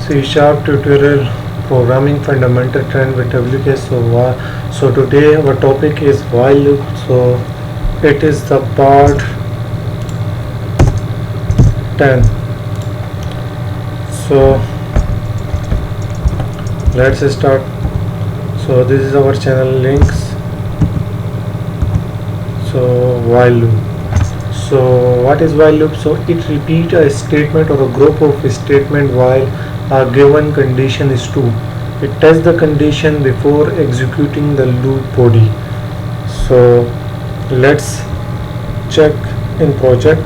C Sharp tutorial programming fundamental trend with WK. So today our topic is while loop. So it is the part 10. So let's start. So this is our channel links. So while loop. So what is while loop? So it repeats a statement or a group of statement while a given condition is true. It tests the condition before executing the loop body. So let's check in project.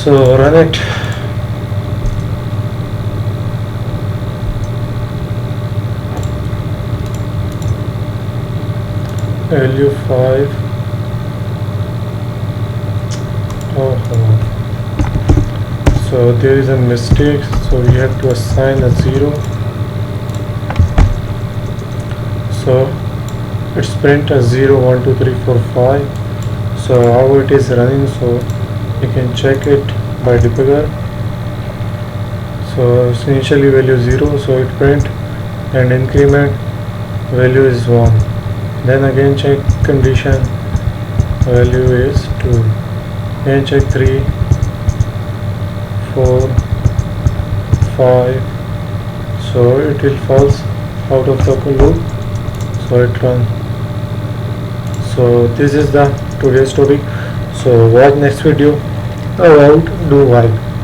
So run it. Value 5. Oh. So there is a mistake, so we have to assign a 0. So it's print a 0 1 2 3 4 5. So how it is running, so you can check it by debugger. So initially value 0, so it print, and increment value is 1. Then again check condition, value is 2. Then check 3 4 5. So it will false out of the loop, so it run. So this is the today's topic. So watch next video about do while.